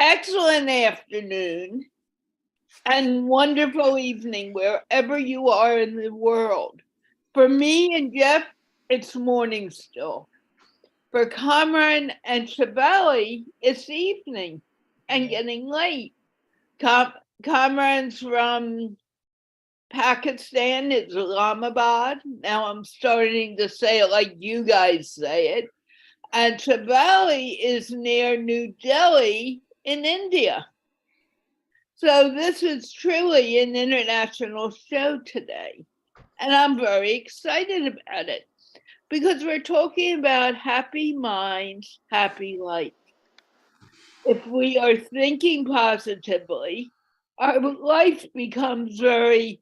excellent afternoon and wonderful evening wherever you are in the world. For me and Jeff, it's morning still. For Kamran and Shivali, it's evening and getting late. Kamran's from Pakistan, Islamabad. Now I'm starting to say it like you guys say it. And Shivali is near New Delhi in India. So this is truly an international show today. And I'm very excited about it because we're talking about happy minds, happy life. If we are thinking positively, our life becomes very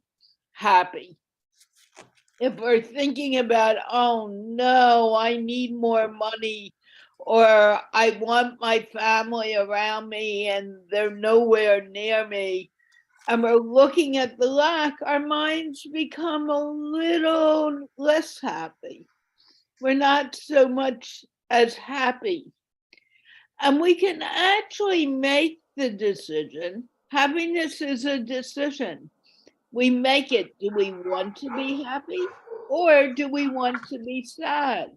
happy. If we're thinking about, oh no, I need more money, or I want my family around me and they're nowhere near me, and we're looking at the lack, our minds become a little less happy. We're not so much as happy. And we can actually make the decision. Happiness is a decision. We make it. Do we want to be happy or do we want to be sad?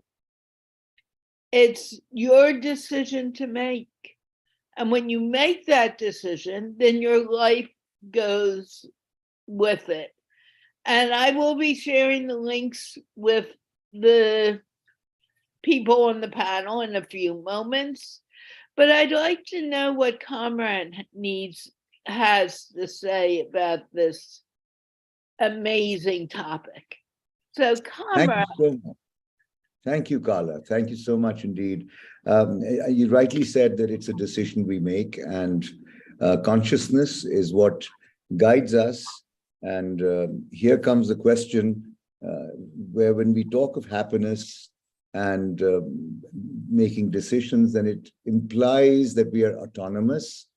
It's your decision to make. And when you make that decision, then your life goes with it. And I will be sharing the links with the people on the panel in a few moments. But I'd like to know what Kamran has to say about this amazing topic. So, Kamran. Thank you, Carla. Thank you so much indeed. You rightly said that it's a decision we make, and consciousness is what guides us. And here comes the question where when we talk of happiness and making decisions, then it implies that we are autonomous.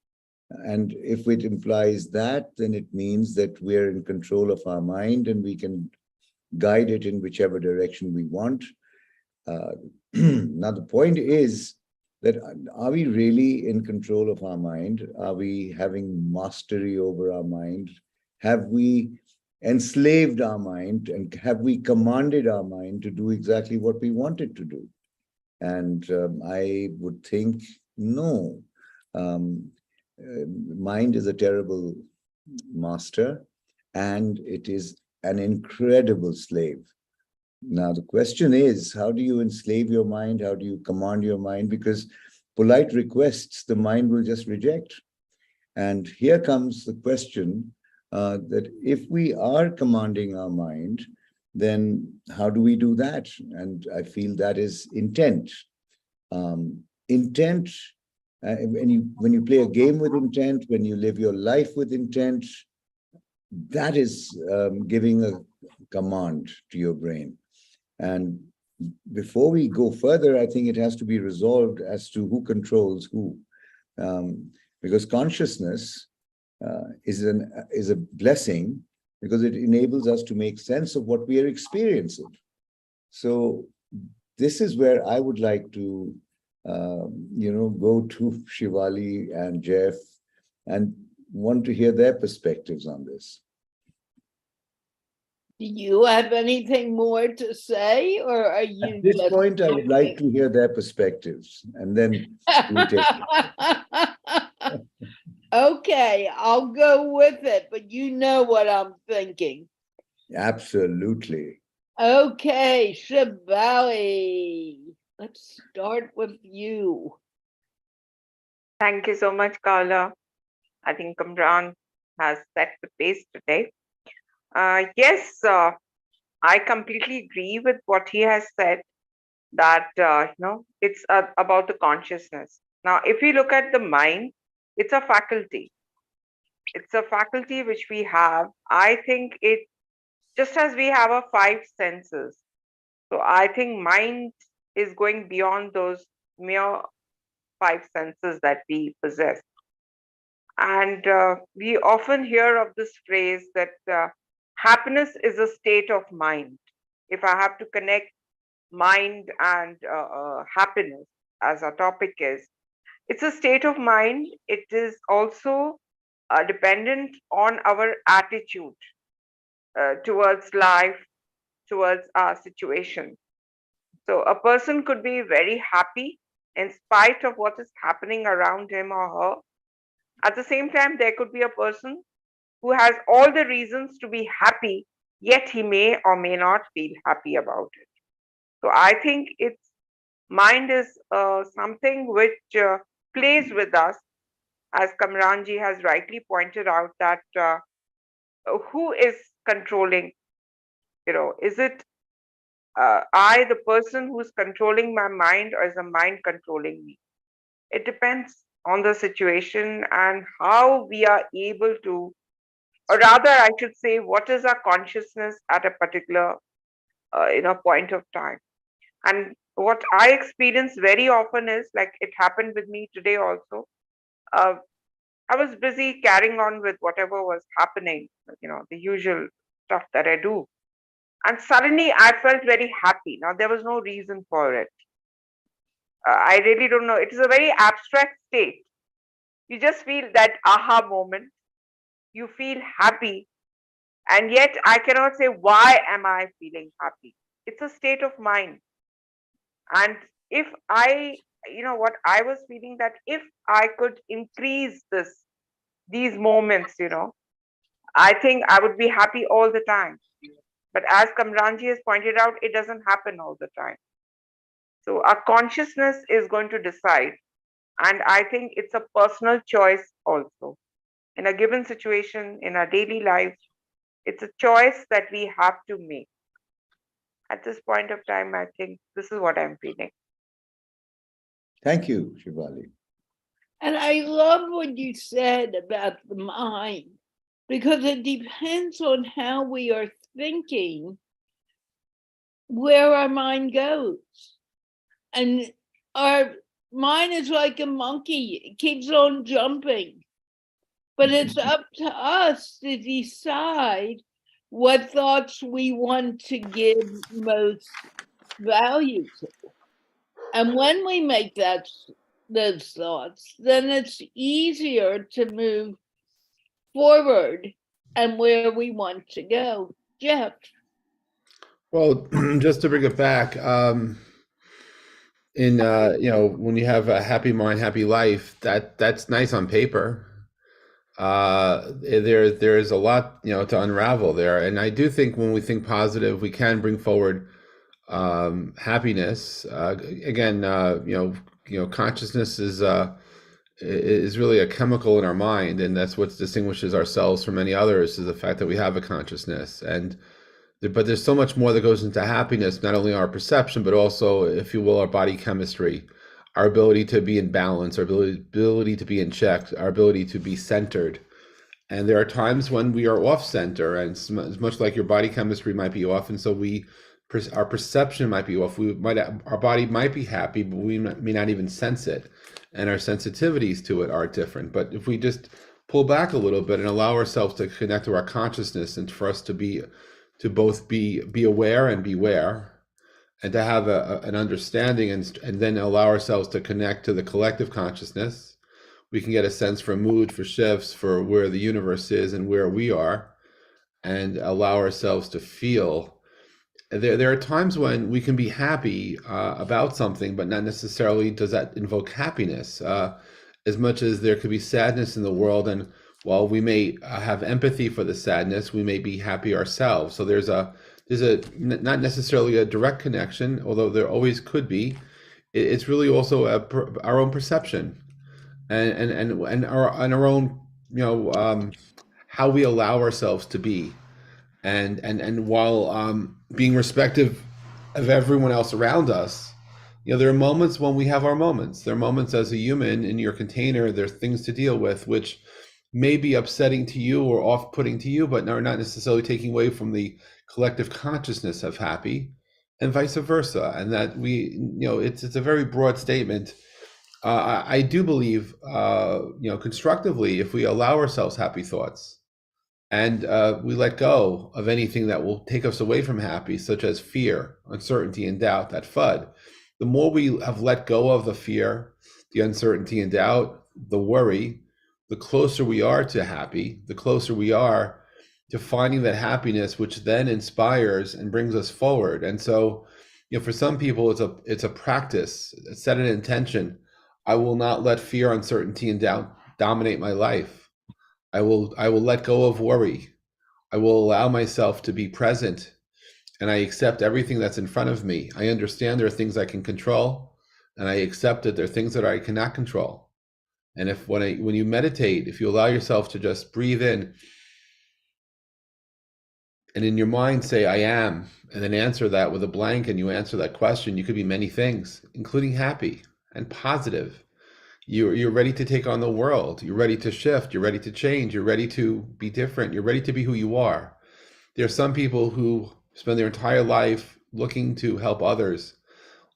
And if it implies that, then it means that we're in control of our mind and we can guide it in whichever direction we want. Now, the point is that are we really in control of our mind? Are we having mastery over our mind? Have we enslaved our mind, and have we commanded our mind to do exactly what we want it to do? And I would think no. Mind is a terrible master, and it is an incredible slave. Now, the question is, how do you enslave your mind? How do you command your mind? Because polite requests, the mind will just reject. And here comes the question that if we are commanding our mind, then how do we do that? And I feel that is intent. Intent, when you play a game with intent, when you live your life with intent, that is giving a command to your brain. And before we go further, I think it has to be resolved as to who controls who, because consciousness is a blessing because it enables us to make sense of what we are experiencing. So this is where I would like to, go to Shivali and Jeff and want to hear their perspectives on this. Do you have anything more to say, or are you? At this point, I would like to hear their perspectives, and then we'll take it. Okay, I'll go with it, but you know what I'm thinking. Absolutely. Okay, Shivali, let's start with you. Thank you so much, Carla. I think Kamran has set the pace today. Yes, I completely agree with what he has said, that it's about the consciousness. Now, if we look at the mind, it's a faculty. It's a faculty which we have. I think it, just as we have our five senses, so I think mind is going beyond those mere five senses that we possess. And we often hear of this phrase that happiness is a state of mind. If I have to connect mind and happiness as our topic is, It's a state of mind. It is also dependent on our attitude towards life, towards our situation. So a person could be very happy in spite of what is happening around him or her. At the same time, there could be a person who has all the reasons to be happy, yet he may or may not feel happy about it. So I think it's mind is something which plays with us, as Kamranji has rightly pointed out, that who is controlling? Is it I, the person who's controlling my mind, or is the mind controlling me? It depends on the situation and how we are able to, or rather, I should say, what is our consciousness at a particular, point of time. And what I experience very often is, like it happened with me today also. Uh, I was busy carrying on with whatever was happening, the usual stuff that I do. And suddenly I felt very happy. Now, there was no reason for it. I really don't know. It is a very abstract state. You just feel that aha moment. You feel happy. And yet I cannot say, why am I feeling happy? It's a state of mind. And if what I was feeling, that if I could increase these moments, I think I would be happy all the time. But as Kamranji has pointed out, it doesn't happen all the time. So our consciousness is going to decide. And I think it's a personal choice also. In a given situation, in our daily life, it's a choice that we have to make. At this point of time, I think this is what I'm feeling. Thank you, Shivali. And I love what you said about the mind, because it depends on how we are thinking, where our mind goes. And our mind is like a monkey, it keeps on jumping. But it's up to us to decide what thoughts we want to give most value to. And when we make those thoughts, then it's easier to move forward and where we want to go. Jeff. Well, just to bring it back, when you have a happy mind, happy life, that's nice on paper. There's a lot, to unravel there. And I do think when we think positive, we can bring forward happiness. Again, consciousness is really a chemical in our mind, and that's what distinguishes ourselves from many others, is the fact that we have a consciousness. But there's so much more that goes into happiness, not only our perception, but also, if you will, our body chemistry, our ability to be in balance, our ability to be in check, our ability to be centered. And there are times when we are off center, and as much like your body chemistry might be off, and so our perception might be off. Our body might be happy, but we may not even sense it, and our sensitivities to it are different. But if we just pull back a little bit and allow ourselves to connect to our consciousness, and for us to both be aware and beware, and to have an understanding, and then allow ourselves to connect to the collective consciousness, we can get a sense for mood, for shifts, for where the universe is and where we are, and allow ourselves to feel. There are times when we can be happy about something, but not necessarily does that invoke happiness. As much as there could be sadness in the world, and while we may have empathy for the sadness, we may be happy ourselves. So there's not necessarily a direct connection, although there always could be. It's really also our own perception, and our own, how we allow ourselves to be, and while being respectful of everyone else around us. There are moments when we have our moments. There are moments as a human in your container. There's things to deal with which may be upsetting to you or off-putting to you, but are not necessarily taking away from the collective consciousness of happy, and vice versa. And that it's a very broad statement. I do believe, constructively, if we allow ourselves happy thoughts, and we let go of anything that will take us away from happy, such as fear, uncertainty, and doubt, that FUD, the more we have let go of the fear, the uncertainty and doubt, the worry, the closer we are to happy, the closer we are to finding that happiness, which then inspires and brings us forward. And so, for some people, it's a practice, set an intention. I will not let fear, uncertainty, and doubt dominate my life. I will let go of worry. I will allow myself to be present, and I accept everything that's in front of me. I understand there are things I can control, and I accept that there are things that I cannot control. And when you meditate, if you allow yourself to just breathe in, and in your mind say, I am, and then answer that with a blank, and you answer that question, you could be many things, including happy and positive. You're ready to take on the world. You're ready to shift. You're ready to change. You're ready to be different. You're ready to be who you are. There are some people who spend their entire life looking to help others,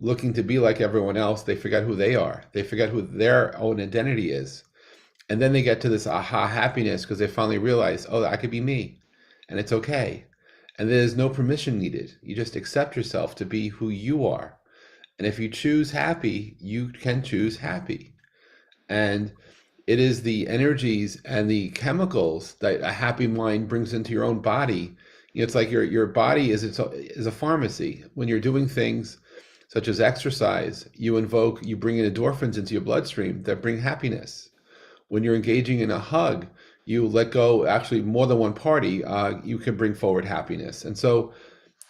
looking to be like everyone else. They forget who they are. They forget who their own identity is. And then they get to this aha happiness because they finally realize, oh, I could be me, and it's okay. And there's no permission needed. You just accept yourself to be who you are. And if you choose happy, you can choose happy. And it is the energies and the chemicals that a happy mind brings into your own body. It's like your body is a pharmacy. When you're doing things such as exercise, you bring in endorphins into your bloodstream that bring happiness. When you're engaging in a hug, you let go, actually more than one party, you can bring forward happiness. And so,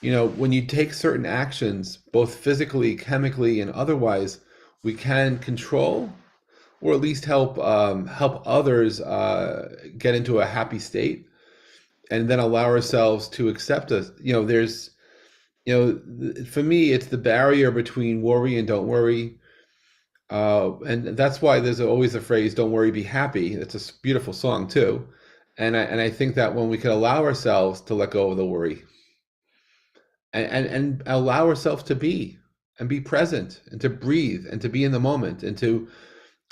when you take certain actions, both physically, chemically, and otherwise, we can control or at least help others get into a happy state, and then allow ourselves to accept us. For me, it's the barrier between worry and don't worry. And that's why there's always the phrase, don't worry, be happy. It's a beautiful song too. And I think that when we can allow ourselves to let go of the worry and allow ourselves to be present and to breathe and to be in the moment and to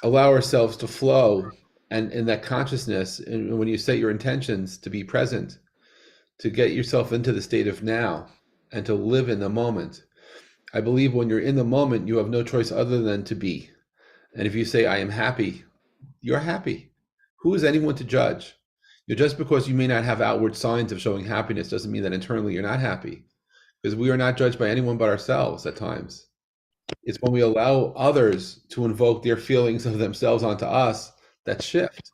allow ourselves to flow and in that consciousness, and when you set your intentions to be present, to get yourself into the state of now and to live in the moment. I believe when you're in the moment, you have no choice other than to be. And if you say, I am happy, you're happy. Who is anyone to judge? Just because you may not have outward signs of showing happiness doesn't mean that internally you're not happy, because we are not judged by anyone but ourselves at times. It's when we allow others to invoke their feelings of themselves onto us that shift.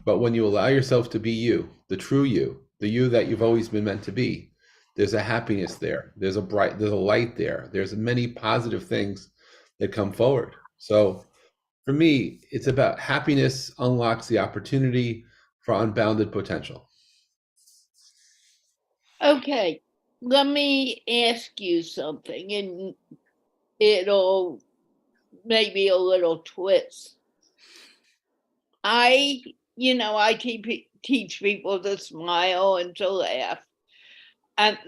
But when you allow yourself to be you, the true you, the you that you've always been meant to be, there's a happiness there. There's a light there. There's many positive things that come forward. So for me, it's about happiness unlocks the opportunity for unbounded potential. Okay, let me ask you something, and it'll maybe a little twist. I teach people to smile and to laugh. And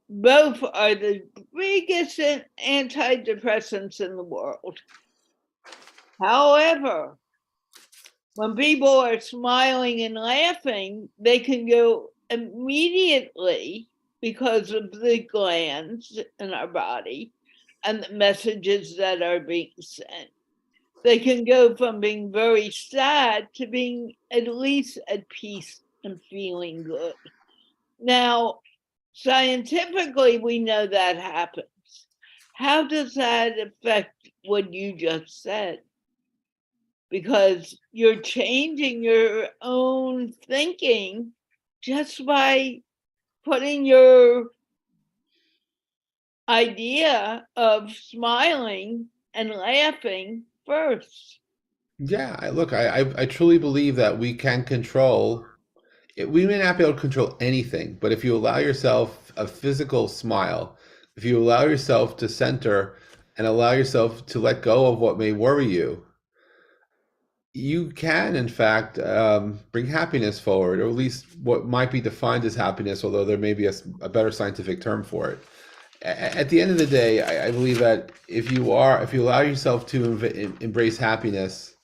both are the biggest antidepressants in the world. However, when people are smiling and laughing, they can go immediately, because of the glands in our body and the messages that are being sent. They can go from being very sad to being at least at peace and feeling good. Now, scientifically, we know that happens. How does that affect what you just said? Because you're changing your own thinking just by putting your idea of smiling and laughing first. Yeah, I truly believe that we can control. We may not be able to control anything, but if you allow yourself a physical smile, if you allow yourself to center and allow yourself to let go of what may worry you, you can, in fact, bring happiness forward, or at least what might be defined as happiness, although there may be a better scientific term for it. At the end of the day, I believe that if you allow yourself to embrace happiness,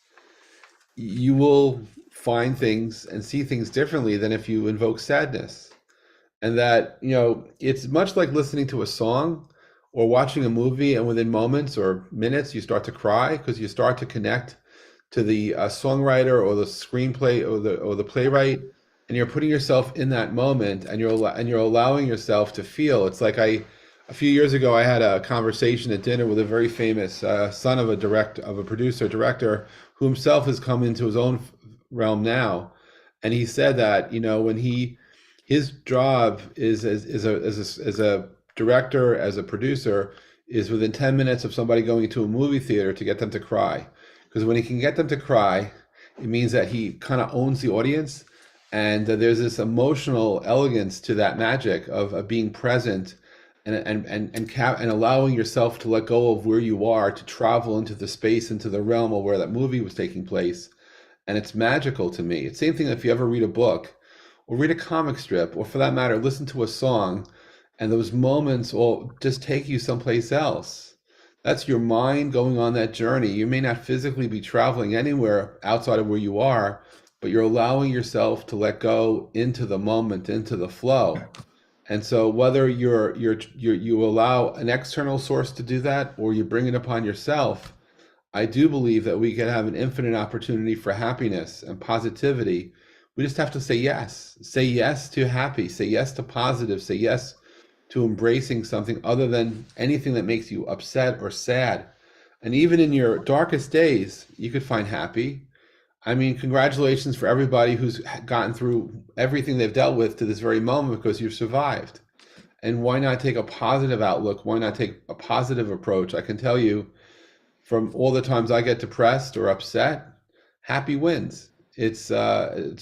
you will find things and see things differently than if you invoke sadness. And that, it's much like listening to a song or watching a movie, and within moments or minutes you start to cry because you start to connect to the songwriter or the screenplay or the playwright, and you're putting yourself in that moment, and you're allowing yourself to feel. It's like a few years ago I had a conversation at dinner with a very famous son of a producer director who himself has come into his own realm now, and he said that, you know, when his job is as a director, as a producer, is within 10 minutes of somebody going to a movie theater to get them to cry. Because when he can get them to cry, it means that he kind of owns the audience. And there's this emotional elegance to that magic of being present and allowing yourself to let go of where you are, to travel into the space, into the realm of where that movie was taking place. And it's magical to me. It's the same thing if you ever read a book or read a comic strip, or for that matter, listen to a song, and those moments will just take you someplace else. That's your mind going on that journey. You may not physically be traveling anywhere outside of where you are, but you're allowing yourself to let go into the moment, into the flow. And so whether you allow an external source to do that or you bring it upon yourself, I do believe that we can have an infinite opportunity for happiness and positivity. We just have to say yes. Say yes to happy, say yes to positive, say yes to embracing something other than anything that makes you upset or sad. And even in your darkest days, you could find happy. I mean, congratulations for everybody who's gotten through everything they've dealt with to this very moment, because you've survived. And why not take a positive outlook? Why not take a positive approach? I can tell you, from all the times I get depressed or upset, happy wins. It's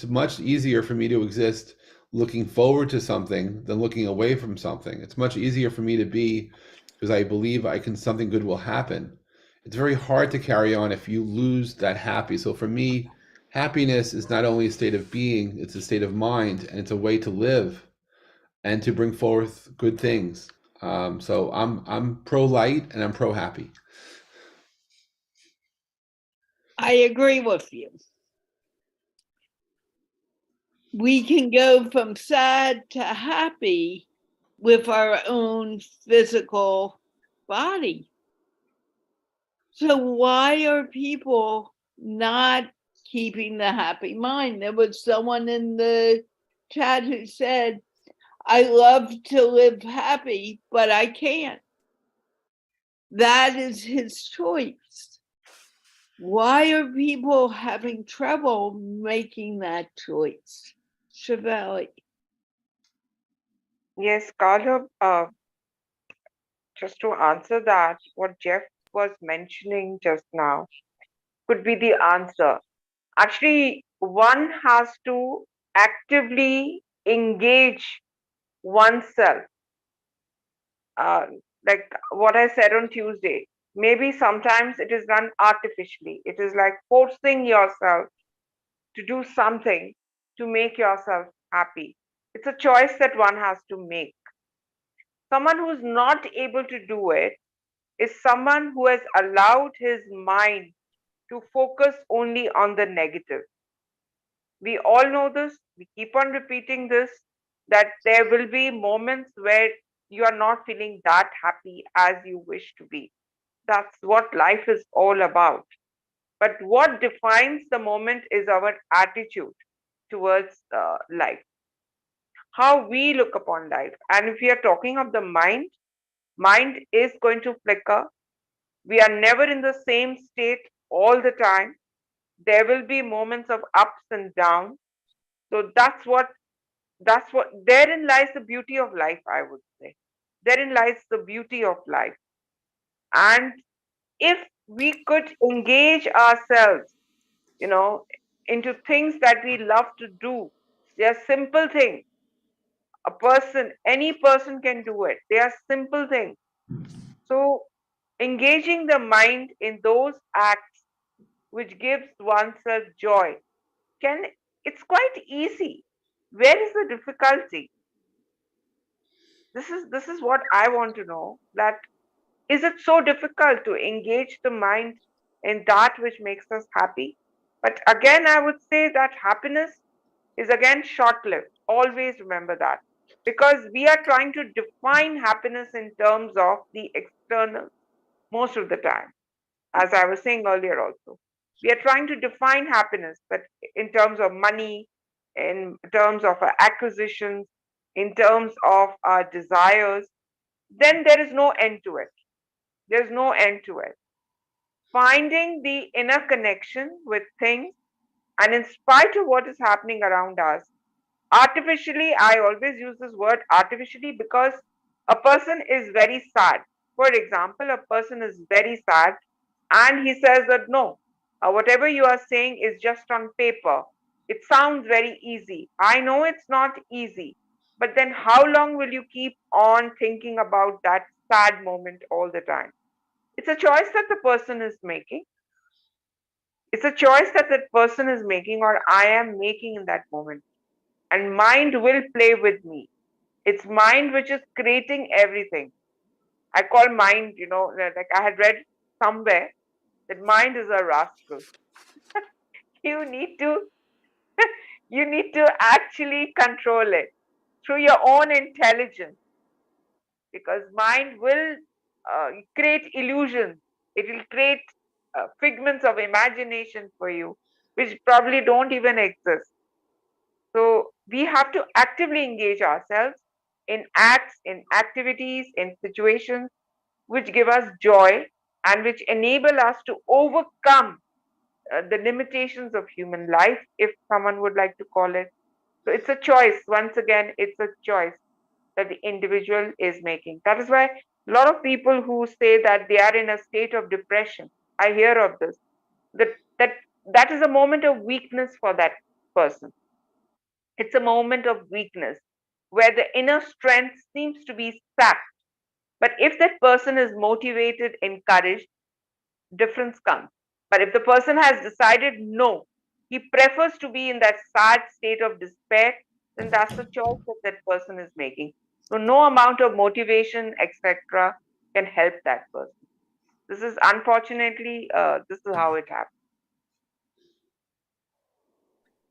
much easier for me to exist looking forward to something than looking away from something. It's much easier for me to be, because I believe something good will happen. It's very hard to carry on if you lose that happy. So for me, happiness is not only a state of being, it's a state of mind, and it's a way to live and to bring forth good things. So I'm pro light and I'm pro happy. I agree with you. We can go from sad to happy with our own physical body. So why are people not keeping the happy mind? There was someone in the chat who said, I love to live happy, but I can't. That is his choice. Why are people having trouble making that choice? Shivali. Yes, Carla, just to answer that, what Jeff was mentioning just now could be the answer. Actually, one has to actively engage oneself. Uh, like what I said on Tuesday, maybe sometimes it is done artificially. It is like forcing yourself to do something to make yourself happy. It's a choice that one has to make. Someone who's not able to do it is someone who has allowed his mind to focus only on the negative. We all know this, we keep on repeating this, that there will be moments where you are not feeling that happy as you wish to be. That's what life is all about. But what defines the moment is our attitude towards life, how we look upon life. And if we are talking of the mind, mind is going to flicker. We are never in the same state all the time. There will be moments of ups and downs. So that's what therein lies the beauty of life, I would say. Therein lies the beauty of life. And if we could engage ourselves, you know, into things that we love to do, they are simple things. Any person can do it. They are simple things. So engaging the mind in those acts which gives oneself joy, can it's quite easy. Where is the difficulty? This is what I want to know, that is it so difficult to engage the mind in that which makes us happy? But again, I would say that happiness is again short lived. Always remember that. because we are trying to define happiness in terms of the external most of the time. As I was saying earlier, also, we are trying to define happiness, but in terms of money, in terms of our acquisitions, in terms of our desires, then there is no end to it. There's no end to it. Finding the inner connection with things, and in spite of what is happening around us, artificially, I always use this word artificially because a person is very sad. For example, a person is very sad and he says that no, whatever you are saying is just on paper. It sounds very easy. I know it's not easy, but then how long will you keep on thinking about that sad moment all the time? It's a choice that the person is making. It's a choice that that person is making, or I am making in that moment. And mind will play with me. It's mind which is creating everything. I call mind, like I had read somewhere that mind is a rascal. You need to you need to actually control it through your own intelligence, because mind will create illusions. It will create figments of imagination for you which probably don't even exist. So we have to actively engage ourselves in acts, in activities, in situations which give us joy and which enable us to overcome the limitations of human life, if someone would like to call it. So it's a choice. Once again, it's a choice that the individual is making. That is why a lot of people who say that they are in a state of depression, I hear of this, that that that is a moment of weakness for that person. It's a moment of weakness where the inner strength seems to be sapped. But if that person is motivated, encouraged, difference comes. But if the person has decided no, he prefers to be in that sad state of despair, then that's the choice that that person is making. So no amount of motivation, etc., can help that person. This is unfortunately, this is how it happens.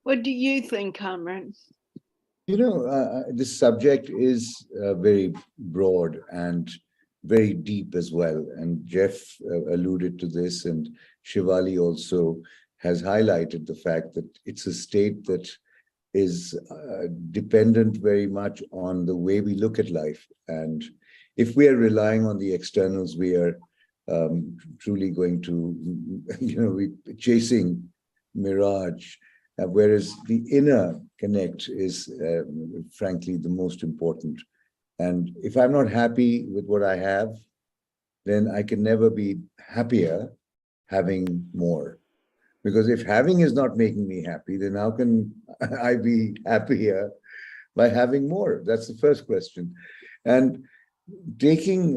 What do you think, Kamran? This subject is very broad and very deep as well. And Jeff alluded to this, and Shivali also has highlighted the fact that it's a state that is dependent very much on the way we look at life. And if we are relying on the externals, we are truly going to, we chasing mirage. Whereas the inner connect is, frankly, the most important. And if I'm not happy with what I have, then I can never be happier having more. Because if having is not making me happy, then how can I be happier by having more? That's the first question. And taking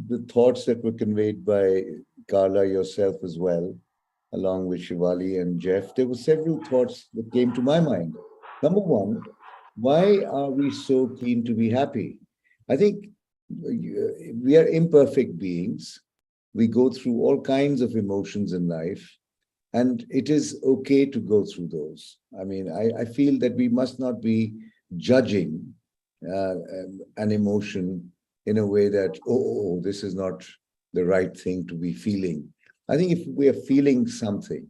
the thoughts that were conveyed by Carla, yourself as well, along with Shivali and Jeff, there were several thoughts that came to my mind. Number one, why are we so keen to be happy? I think we are imperfect beings. We go through all kinds of emotions in life, and it is okay to go through those. I mean, I feel that we must not be judging an emotion in a way that, this is not the right thing to be feeling. I think if we are feeling something,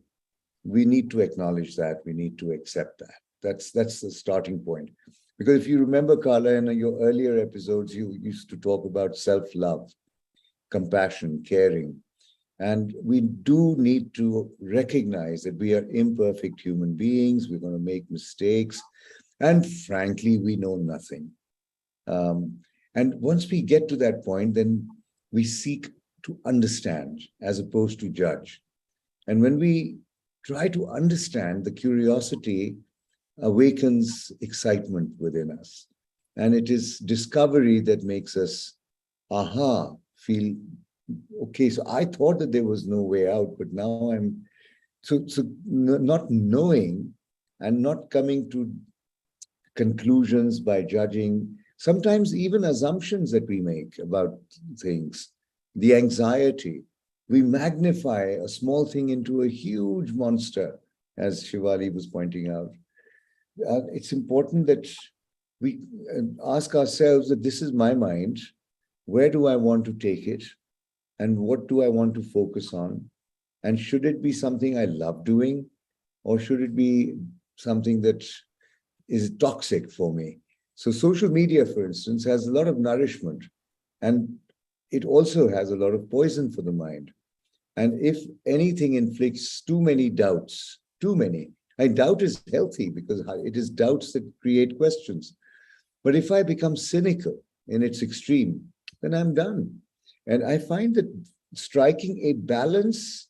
we need to acknowledge that. We need to accept that. That's the starting point. Because if you remember, Carla, in your earlier episodes, you used to talk about self-love, compassion, caring. And we do need to recognize that we are imperfect human beings. We're going to make mistakes. And frankly, we know nothing. And once we get to that point, then we seek to understand as opposed to judge. And when we try to understand, the curiosity awakens excitement within us. And it is discovery that makes us, feel, okay, so I thought that there was no way out, but now I'm, not knowing and not coming to conclusions by judging, sometimes even assumptions that we make about things, the anxiety. We magnify a small thing into a huge monster, as Shivali was pointing out. It's important that we ask ourselves that this is my mind. Where do I want to take it? And what do I want to focus on? And should it be something I love doing? Or should it be something that is toxic for me? So social media, for instance, has a lot of nourishment, and it also has a lot of poison for the mind. And if anything inflicts too many doubts, too many, and doubt is healthy because it is doubts that create questions. But if I become cynical in its extreme, then I'm done. And I find that striking a balance,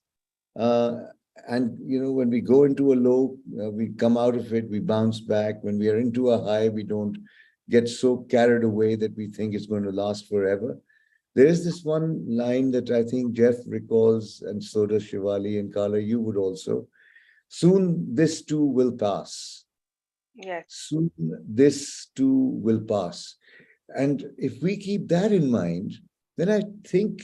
and when we go into a low, we come out of it, we bounce back. When we are into a high, we don't get so carried away that we think it's going to last forever. There is this one line that I think Jeff recalls, and so does Shivali, and Carla, you would also. Soon this too will pass. Yes. Soon this too will pass. And if we keep that in mind, then I think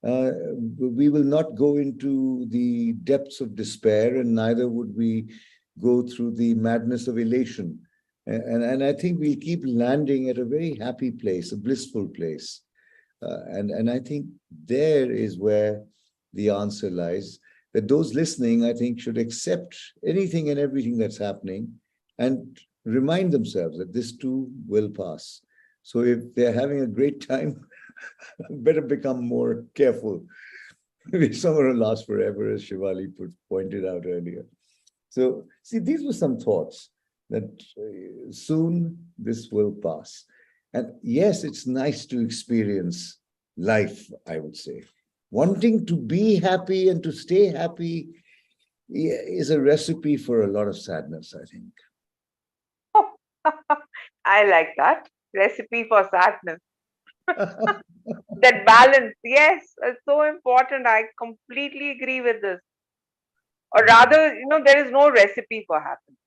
we will not go into the depths of despair, and neither would we go through the madness of elation. And I think we'll keep landing at a very happy place, a blissful place. And I think there is where the answer lies, that those listening, I think, should accept anything and everything that's happening and remind themselves that this too will pass. So if they're having a great time, better become more careful. It's not going to last forever, as Shivali pointed out earlier. So, see, these were some thoughts that soon this will pass. And yes, it's nice to experience life, I would say. Wanting to be happy and to stay happy is a recipe for a lot of sadness, I think. I like that. Recipe for sadness. That balance, yes, it's so important. I completely agree with this. Or rather, there is no recipe for happiness.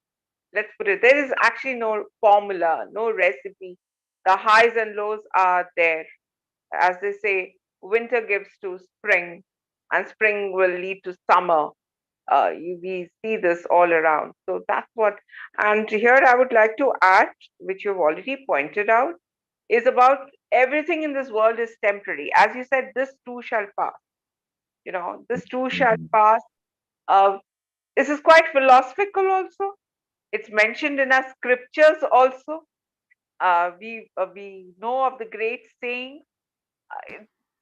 Let's put it, there is actually no formula, no recipe. The highs and lows are there. As they say, winter gives to spring, and spring will lead to summer. We see this all around. So that's what. And here I would like to add, which you've already pointed out, is about everything in this world is temporary. As you said, this too shall pass. This too shall Mhm. pass. Uh, this is quite philosophical also. It's mentioned in our scriptures also. We know of the great saying.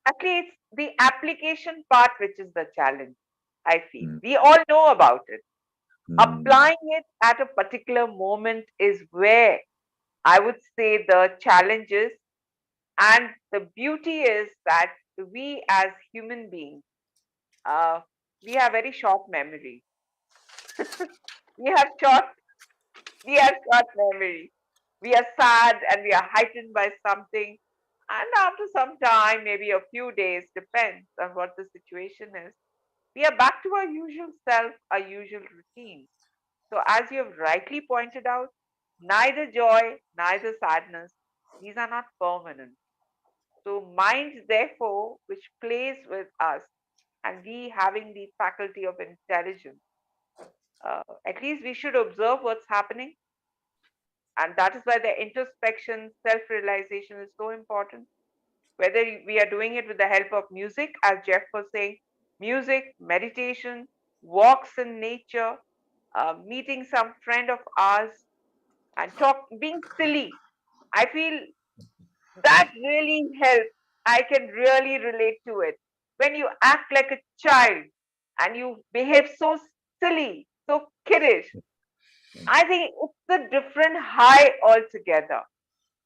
Actually, it's the application part which is the challenge. I feel we all know about it. Mhm. Applying it at a particular moment is where I would say the challenge is, and the beauty is that we as human beings, uh, we have very short memory. We have short, we have short memory. We are sad and we are heightened by something, and after some time, maybe a few days, depends on what the situation is, we are back to our usual self, our usual routine. So, as you have rightly pointed out, neither joy, neither sadness, these are not permanent. So, mind, therefore, which plays with us, and we having the faculty of intelligence, at least we should observe what's happening. And that is why the introspection, self realization is so important. Whether we are doing it with the help of music, as Jeff was saying, music, meditation, walks in nature, meeting some friend of ours, and being silly. I feel that really helps. I can really relate to it. When you act like a child and you behave so silly, so kiddish, I think it's a different high altogether.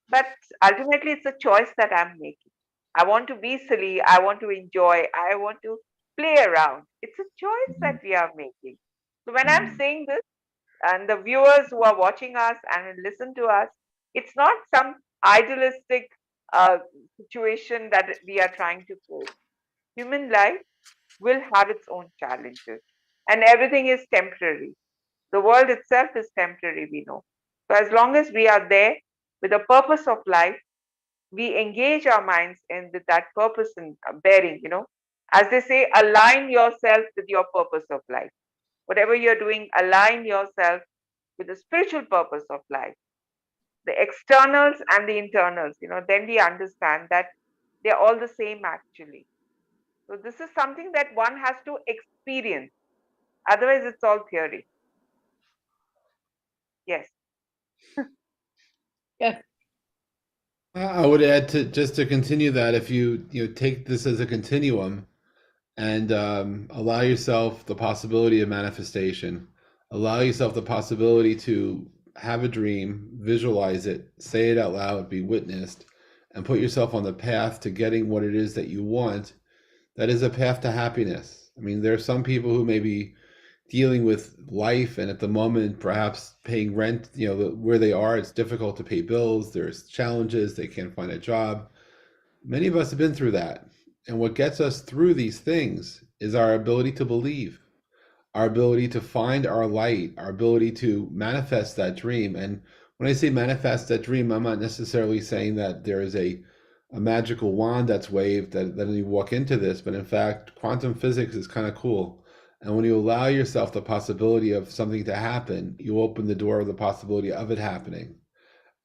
But ultimately, it's a choice that I'm making. I want to be silly. I want to enjoy. I want to play around. It's a choice that we are making. So when I'm Mhm. saying this, and the viewers who are watching us and listen to us, it's not some idealistic uh, situation that we are trying to quote. Human life will have its own challenges, and everything is temporary. The world itself is temporary, we know. So as long as we are there with a purpose of life, we engage our minds in with that purpose and bearing, as they say, align yourself with your purpose of life. Whatever you're doing, align yourself with the spiritual purpose of life. the externals and the internals, then we understand that they're all the same actually. So this is something that one has to experience. Otherwise, it's all theory. Yes. Yeah. I would add to continue that, if you take this as a continuum and allow yourself the possibility of manifestation, allow yourself the possibility to have a dream, visualize it, say it out loud, be witnessed, and put yourself on the path to getting what it is that you want. That is a path to happiness. I mean, there are some people who may be dealing with life and at the moment perhaps paying rent, where they are, it's difficult to pay bills, there's challenges, they can't find a job. Many of us have been through that, and what gets us through these things is our ability to believe, our ability to find our light, our ability to manifest that dream. And when I say manifest that dream, I'm not necessarily saying that there is a magical wand that's waved that you walk into this, but in fact quantum physics is kind of cool. And when you allow yourself the possibility of something to happen, you open the door of the possibility of it happening.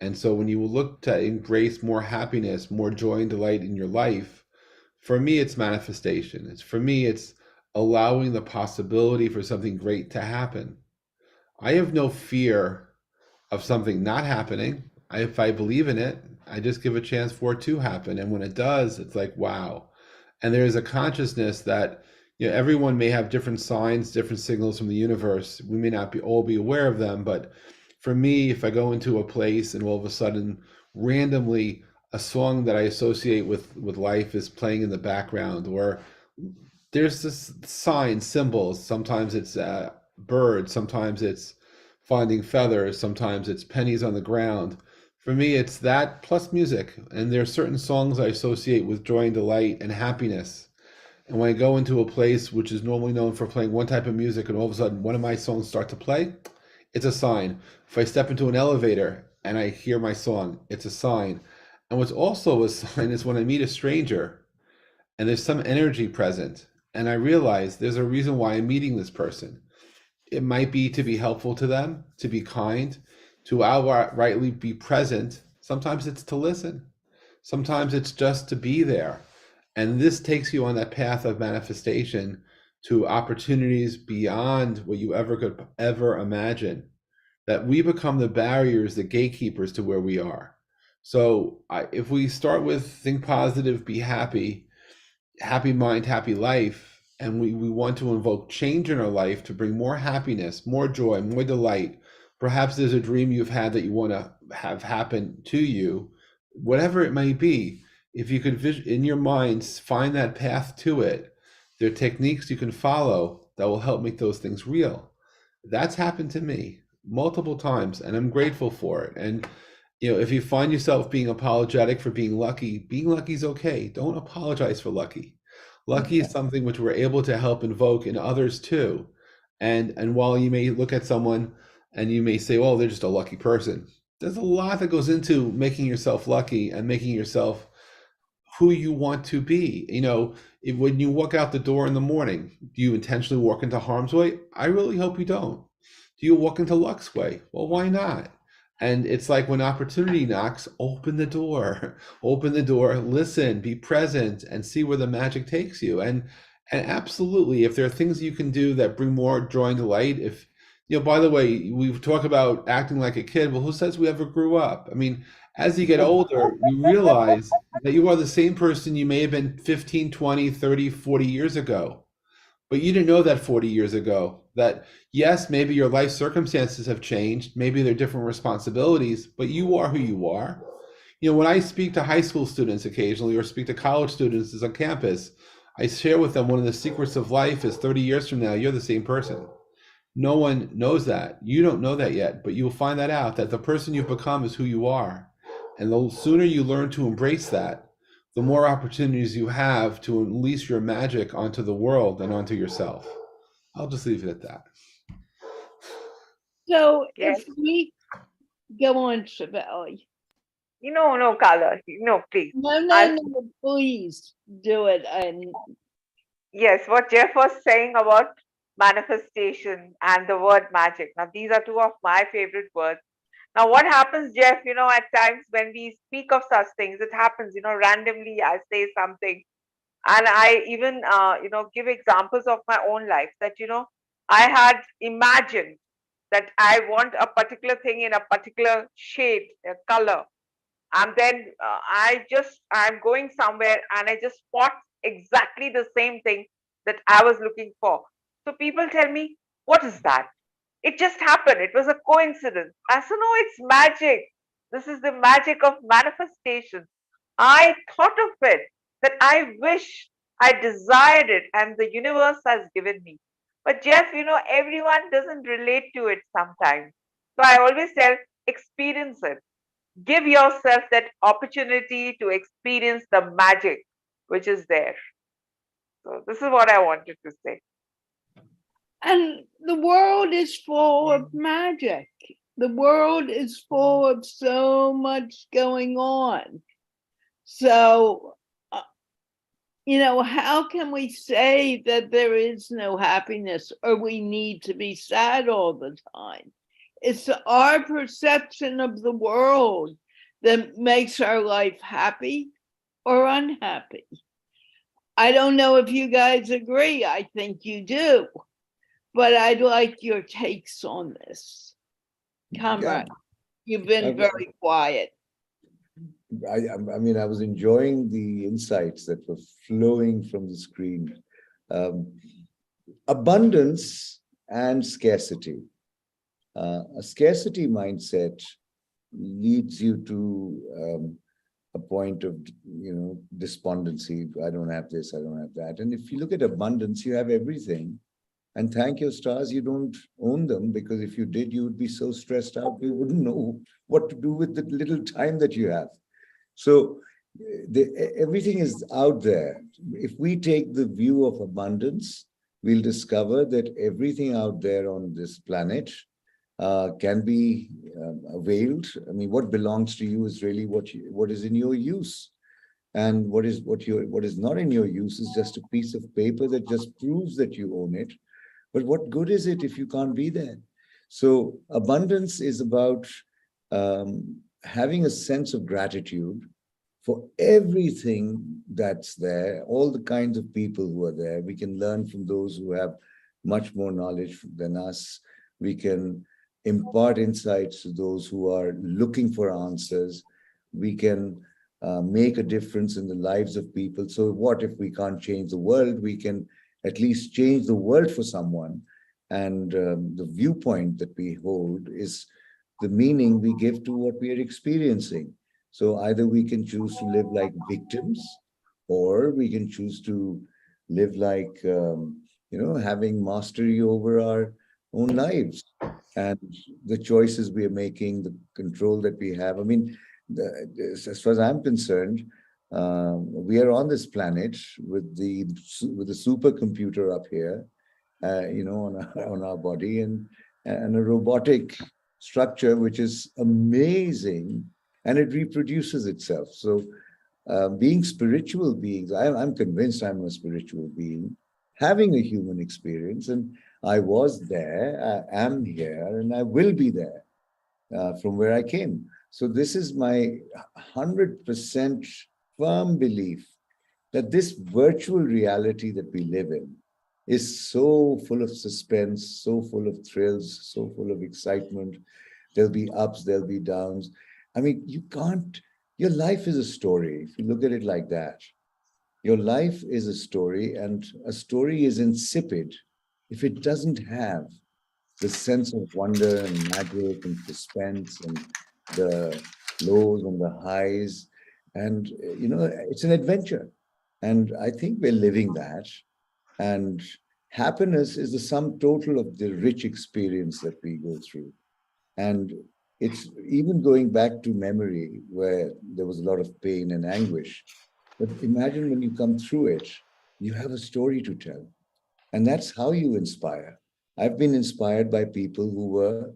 And so when you look to embrace more happiness, more joy and delight in your life, for me, it's manifestation. For me, it's allowing the possibility for something great to happen. I have no fear of something not happening. If I believe in it, I just give a chance for it to happen. And when it does, it's like, wow. And there is a consciousness that everyone may have different signs, different signals from the universe. We may not all be aware of them, but for me, if I go into a place and all of a sudden, randomly, a song that I associate with life is playing in the background, or there's this signs, symbols. Sometimes it's birds, sometimes it's finding feathers, sometimes it's pennies on the ground. For me, it's that plus music. And there are certain songs I associate with joy and delight and happiness. And when I go into a place which is normally known for playing one type of music, and all of a sudden one of my songs start to play, it's a sign. If I step into an elevator and I hear my song, it's a sign. And what's also a sign is when I meet a stranger and there's some energy present, and I realize there's a reason why I'm meeting this person. It might be to be helpful to them, to be kind, to outrightly be present. Sometimes it's to listen. Sometimes it's just to be there. And this takes you on that path of manifestation to opportunities beyond what you could ever imagine. That we become the barriers, the gatekeepers to where we are. So if we start with think positive, be happy, happy mind, happy life, and we want to invoke change in our life to bring more happiness, more joy, more delight. Perhaps there's a dream you've had that you want to have happen to you, whatever it may be. If you could in your mind find that path to it, there are techniques you can follow that will help make those things real. That's happened to me multiple times, and I'm grateful for it. And if you find yourself being apologetic for being lucky is okay. Don't apologize for lucky. Lucky is something which we're able to help invoke in others too. And while you may look at someone and you may say, well, they're just a lucky person, there's a lot that goes into making yourself lucky and making yourself who you want to be. When you walk out the door in the morning, do you intentionally walk into harm's way? I really hope you don't. Do you walk into luck's way? Well, why not? And it's like when opportunity knocks, open the door, listen, be present, and see where the magic takes you. And absolutely, if there are things you can do that bring more joy and delight, by the way, we've talked about acting like a kid. Well, who says we ever grew up? I mean, as you get older, you realize that you are the same person you may have been 15, 20, 30, 40 years ago. But you didn't know that 40 years ago, that yes, maybe your life circumstances have changed, maybe they're different responsibilities, but you are who you are. When I speak to high school students occasionally, or speak to college students on campus, I share with them one of the secrets of life is 30 years from now, you're the same person. No one knows that. You don't know that yet, but you'll find that out, that the person you've become is who you are. And the sooner you learn to embrace that, the more opportunities you have to unleash your magic onto the world and onto yourself. I'll just leave it at that. So if we go on, Shivali. No, Carla. No, please. No, please do it. And yes, what Jeff was saying about manifestation and the word magic. Now, these are two of my favorite words. Now, what happens, Jeff, at times when we speak of such things, it happens, randomly I say something. And I even, give examples of my own life that, I had imagined that I want a particular thing in a particular shade, a color. And then I'm going somewhere and I just spot exactly the same thing that I was looking for. So people tell me, what is that? It just happened. It was a coincidence. I said, no, it's magic. This is the magic of manifestation. I thought of it, that I wish, I desired it, and the universe has given me. But Jeff, everyone doesn't relate to it sometimes. So I always tell, experience it. Give yourself that opportunity to experience the magic which is there. So this is what I wanted to say. And the world is full of magic. The world is full of so much going on. So, how can we say that there is no happiness or we need to be sad all the time? It's our perception of the world that makes our life happy or unhappy. I don't know if you guys agree. I think you do. But I'd like your takes on this. Kamran, you've been very quiet. I mean, I was enjoying the insights that were flowing from the screen. Abundance and scarcity. A scarcity mindset leads you to a point of, despondency. I don't have this, I don't have that. And if you look at abundance, you have everything. And thank your stars, you don't own them, because if you did, you would be so stressed out, you wouldn't know what to do with the little time that you have. So everything is out there. If we take the view of abundance, we'll discover that everything out there on this planet can be availed. I mean, what belongs to you is really what is in your use. And what is not in your use is just a piece of paper that just proves that you own it. But what good is it if you can't be there? So abundance is about having a sense of gratitude for everything that's there, all the kinds of people who are there. We can learn from those who have much more knowledge than us. We can impart insights to those who are looking for answers. We can make a difference in the lives of people. So what if we can't change the world? We can at least change the world for someone. And the viewpoint that we hold is the meaning we give to what we are experiencing. So either we can choose to live like victims, or we can choose to live like, having mastery over our own lives and the choices we are making, the control that we have. I mean, as far as I'm concerned, we are on this planet with the supercomputer up here, on our body, and a robotic structure which is amazing, and it reproduces itself. So, being spiritual beings, I'm convinced I'm a spiritual being, having a human experience, and I was there, I am here, and I will be there from where I came. So this is my 100% firm belief that this virtual reality that we live in is so full of suspense, so full of thrills, so full of excitement. There'll be ups, there'll be downs. I mean, your life is a story. If you look at it like that, your life is a story, and a story is insipid if it doesn't have the sense of wonder and magic and suspense and the lows and the highs. And, it's an adventure. And I think we're living that. And happiness is the sum total of the rich experience that we go through. And it's even going back to memory where there was a lot of pain and anguish. But imagine when you come through it, you have a story to tell. And that's how you inspire. I've been inspired by people who were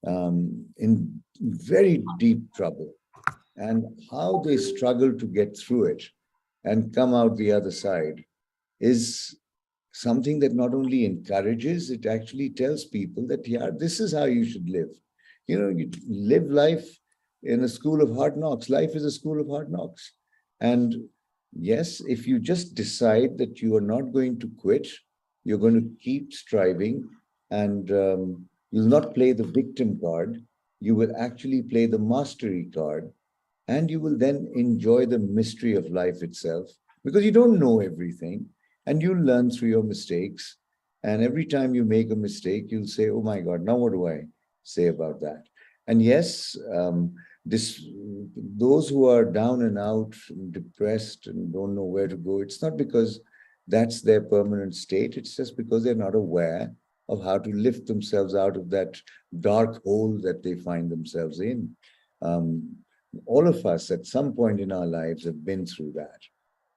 in very deep trouble, and how they struggled to get through it and come out the other side is something that not only encourages, it actually tells people that, yeah, this is how you should live. You live life in a school of hard knocks. Life is a school of hard knocks. And yes, if you just decide that you are not going to quit, you're going to keep striving, and you'll not play the victim card. You will actually play the mastery card, and you will then enjoy the mystery of life itself, because you don't know everything, and you learn through your mistakes. And every time you make a mistake, you'll say, oh my God, now what do I say about that? And yes, this those who are down and out, depressed, and don't know where to go, it's not because that's their permanent state. It's just because they're not aware of how to lift themselves out of that dark hole that they find themselves in. Um, all of us at some point in our lives have been through that.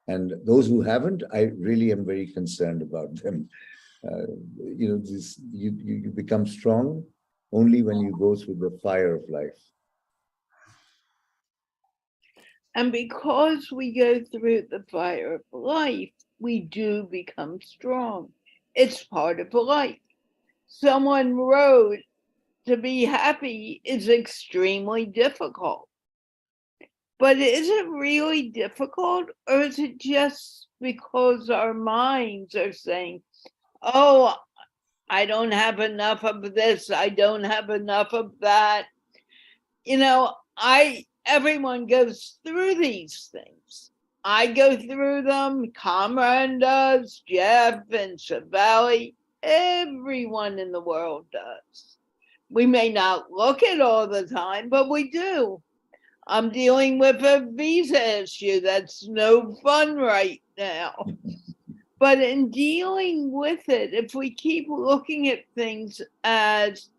And those who haven't, I really am very concerned about them. You become strong only when you go through the fire of life. And because we go through the fire of life, we do become strong. It's part of life. Someone wrote, to be happy is extremely difficult. But is it really difficult, or is it just because our minds are saying, oh, I don't have enough of this, I don't have enough of that? Everyone goes through these things. I go through them, Kamran does, Jeff and Shivali, everyone in the world does. We may not look at all the time, but we do. I'm dealing with a visa issue that's no fun right now. But in dealing with it, if we keep looking at things as,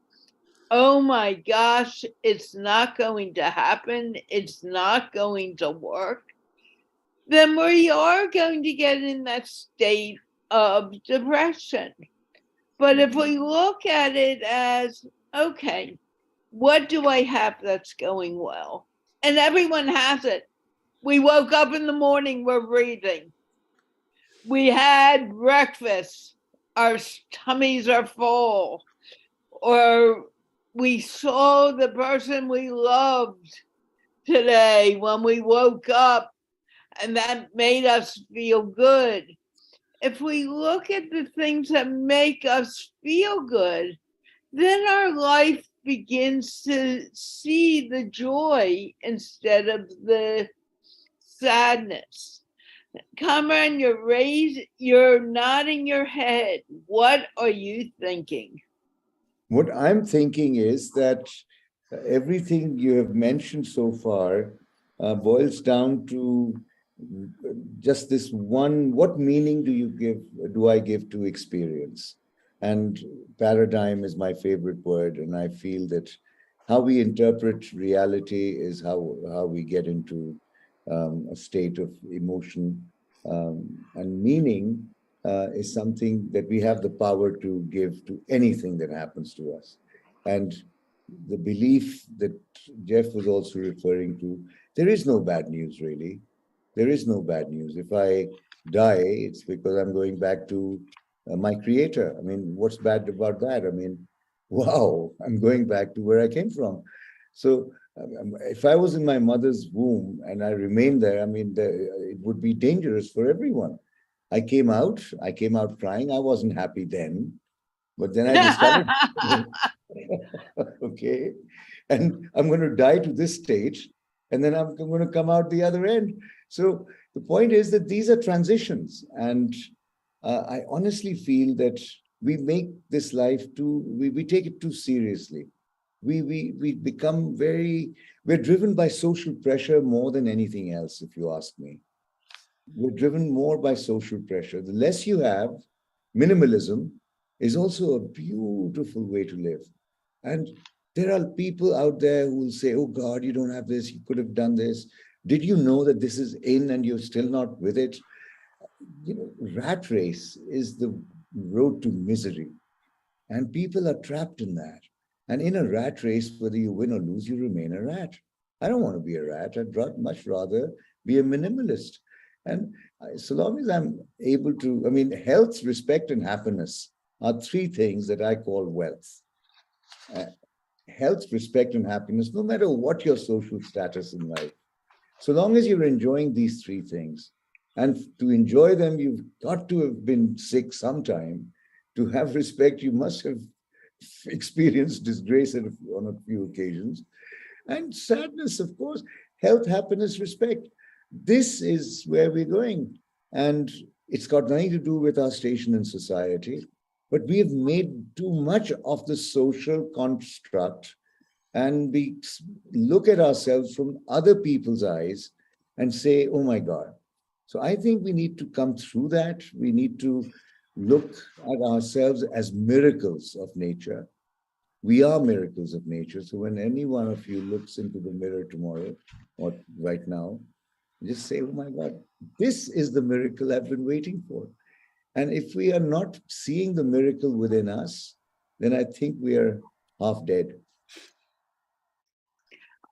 oh my gosh, it's not going to happen, it's not going to work, then we are going to get in that state of depression. But if we look at it as, okay, what do I have that's going well? And everyone has it. We woke up in the morning, we're breathing. We had breakfast, our tummies are full. Or we saw the person we loved today when we woke up, and that made us feel good. If we look at the things that make us feel good, then our life begins to see the joy instead of the sadness. Kamran, you're nodding your head. What are you thinking? What I'm thinking is that everything you have mentioned so far boils down to just this one: what meaning do I give to experience? And paradigm is my favorite word, and I feel that how we interpret reality is how we get into a state of emotion, and meaning is something that we have the power to give to anything that happens to us. And the belief that Jeff was also referring to, there is no bad news, really. There is no bad news. If I die, it's because I'm going back to my creator. I mean, what's bad about that? I mean, wow, I'm going back to where I came from. So if I was in my mother's womb and I remained there, I mean, it would be dangerous for everyone. I came out crying. I wasn't happy then, but then I discovered, okay, and I'm going to die to this stage, and then I'm going to come out the other end. So the point is that these are transitions, and I honestly feel that we make this life we take it too seriously. We become we're driven by social pressure more than anything else, if you ask me. We're driven more by social pressure. The less you have, minimalism is also a beautiful way to live. And there are people out there who will say, oh God, you don't have this, you could have done this. Did you know that this is in and you're still not with it? Rat race is the road to misery. And people are trapped in that. And in a rat race, whether you win or lose, you remain a rat. I don't want to be a rat. Much rather be a minimalist. And so long as I'm able to, I mean, health, respect, and happiness are three things that I call wealth. health, respect, and happiness, no matter what your social status in life. So long as you're enjoying these three things, and to enjoy them, you've got to have been sick sometime. To have respect, you must have experienced disgrace on a few occasions. And sadness, of course, health, happiness, respect. This is where we're going. And it's got nothing to do with our station in society, but we have made too much of the social construct, and we look at ourselves from other people's eyes and say, oh my God. So I think we need to come through that. We need to look at ourselves as miracles of nature. We are miracles of nature. So when any one of you looks into the mirror tomorrow or right now, just say, oh my God, this is the miracle I've been waiting for. And if we are not seeing the miracle within us, then I think we are half dead.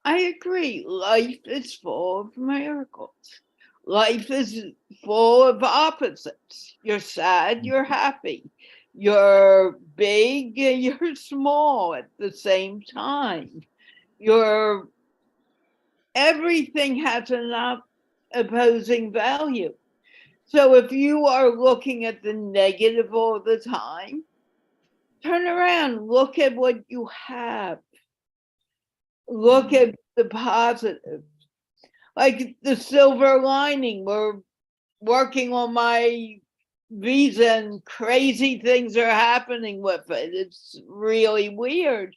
I agree. Life is full of miracles. Life is full of opposites. You're sad, you're happy. You're big, you're small at the same time. Everything has an opposing value. So if you are looking at the negative all the time, turn around, look at what you have. Look at the positive. Like the silver lining, we're working on my visa and crazy things are happening with it. It's really weird.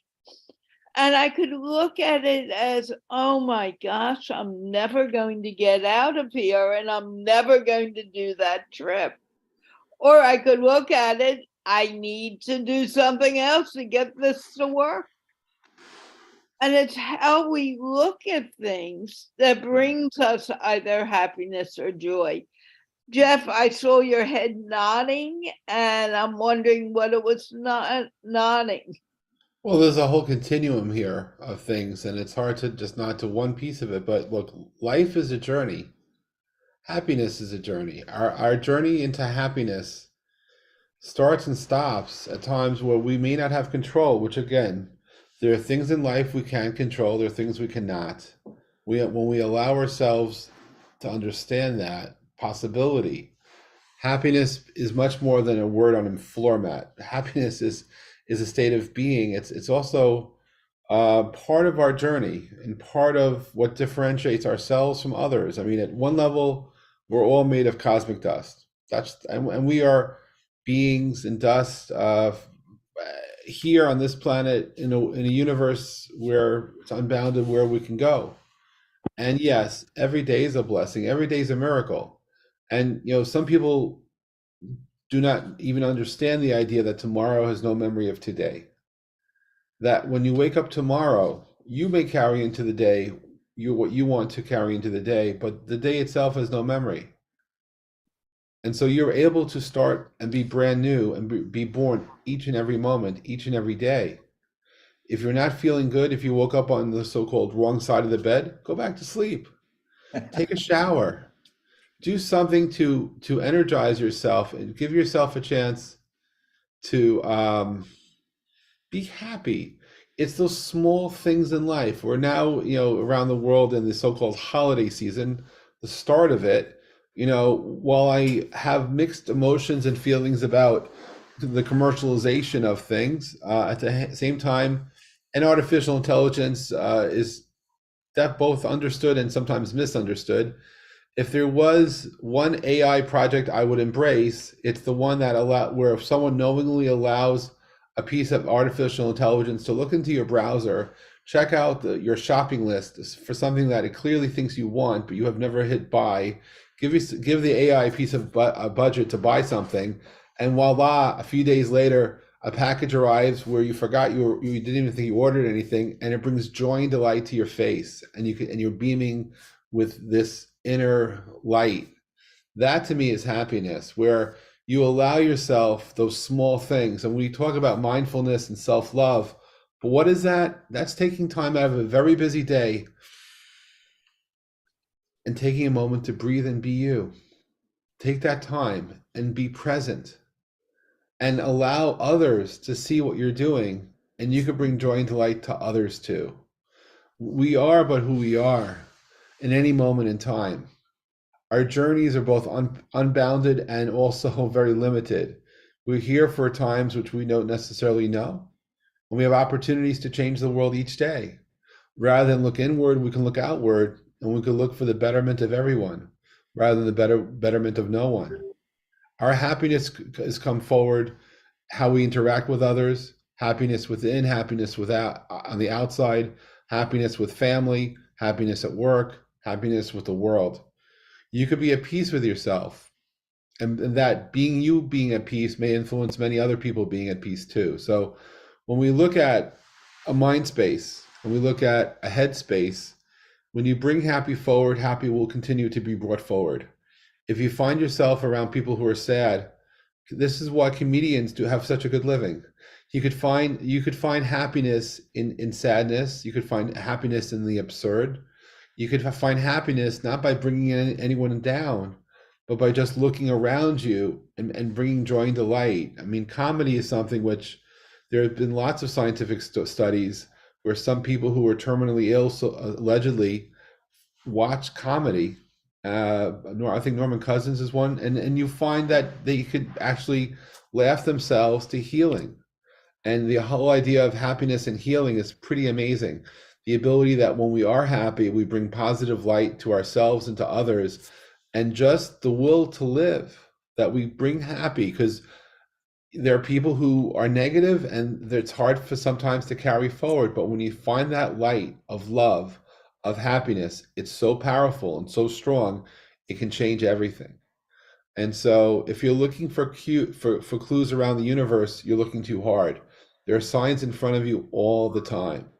And I could look at it as, oh my gosh, I'm never going to get out of here and I'm never going to do that trip. Or I could look at it, I need to do something else to get this to work. And it's how we look at things that brings us either happiness or joy. Jeff, I saw your head nodding, and I'm wondering what it was not nodding. Well, there's a whole continuum here of things, and it's hard to just nod to one piece of it. But look, life is a journey. Happiness is a journey. Our journey into happiness starts and stops at times where we may not have control, which again, there are things in life we can control, there are things we cannot. When we allow ourselves to understand that possibility, happiness is much more than a word on a floor mat. Happiness is a state of being. It's also part of our journey and part of what differentiates ourselves from others. I mean, at one level, we're all made of cosmic dust. And we are beings and dust here on this planet in a universe where it's unbounded, where we can go. And yes, every day is a blessing. Every day is a miracle. And some people do not even understand the idea that tomorrow has no memory of today. That when you wake up tomorrow, you may carry into the day what you want to carry into the day, but the day itself has no memory. And so you're able to start and be brand new and be born each and every moment, each and every day. If you're not feeling good, if you woke up on the so-called wrong side of the bed, go back to sleep. Take a shower. Do something to energize yourself and give yourself a chance to be happy. It's those small things in life. We're now, around the world in the so-called holiday season, the start of it. While I have mixed emotions and feelings about the commercialization of things, at the same time, and artificial intelligence is that both understood and sometimes misunderstood. If there was one AI project I would embrace, it's the one where if someone knowingly allows a piece of artificial intelligence to look into your browser, check out your shopping list for something that it clearly thinks you want, but you have never hit buy. Give the AI a piece of a budget to buy something, and voila, a few days later, a package arrives where you forgot you didn't even think you ordered anything, and it brings joy and delight to your face, and you're beaming with this inner light. That to me is happiness, where you allow yourself those small things. And we talk about mindfulness and self-love, but what is that? That's taking time out of a very busy day and taking a moment to breathe and be you. Take that time and be present and allow others to see what you're doing and you could bring joy and delight to others too. We are but who we are in any moment in time. Our journeys are both unbounded and also very limited. We're here for times which we don't necessarily know, and we have opportunities to change the world each day. Rather than look inward, we can look outward, and we can look for the betterment of everyone rather than the betterment of no one. Our happiness has come forward, how we interact with others, happiness within, happiness without, on the outside, happiness with family, happiness at work, happiness with the world. You could be at peace with yourself, and that being at peace may influence many other people being at peace too. So when we look at a mind space, when we look at a head space, when you bring happy forward, happy will continue to be brought forward. If you find yourself around people who are sad, this is why comedians do have such a good living. You could find happiness in sadness. You could find happiness in the absurd. You could find happiness not by bringing anyone down, but by just looking around you and bringing joy and delight. I mean, comedy is something which there have been lots of scientific studies where some people who were terminally ill allegedly watch comedy. I think Norman Cousins is one, and you find that they could actually laugh themselves to healing. And the whole idea of happiness and healing is pretty amazing. The ability that when we are happy, we bring positive light to ourselves and to others, and just the will to live, that we bring happy, because there are people who are negative and it's hard for sometimes to carry forward. But when you find that light of love, of happiness, it's so powerful and so strong, it can change everything. And so if you're looking for clues around the universe, you're looking too hard. There are signs in front of you all the time.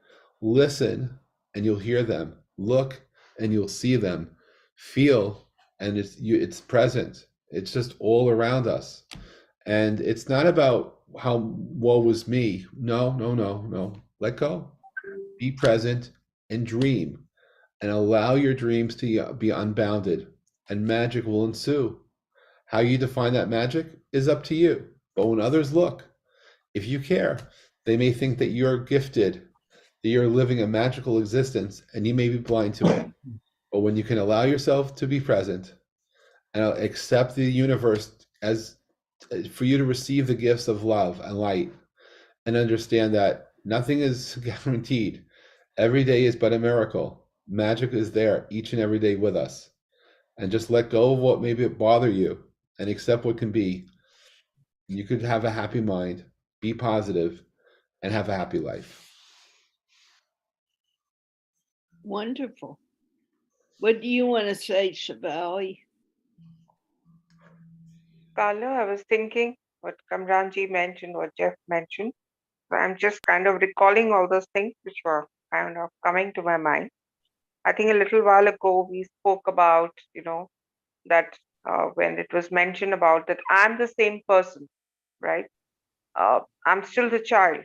Listen and you'll hear them. Look and you'll see them. Feel and it's present. It's just all around us. And it's not about how woe was me. No. Let go. Be present and dream, and allow your dreams to be unbounded, and magic will ensue. How you define that magic is up to you. But when others look, if you care, they may think that you're gifted, that you're living a magical existence, and you may be blind to it. But when you can allow yourself to be present and accept the universe as for you to receive the gifts of love and light, and understand that nothing is guaranteed. Every day is but a miracle. Magic is there each and every day with us. And just let go of what maybe bother you and accept what can be. You could have a happy mind, be positive, and have a happy life. Wonderful. What do you want to say, Shivali? Carla, I was thinking what Kamran Ji mentioned, what Jeff mentioned. So I'm just kind of recalling all those things which were kind of coming to my mind. I think a little while ago we spoke about, that when it was mentioned about that I'm the same person, right? I'm still the child.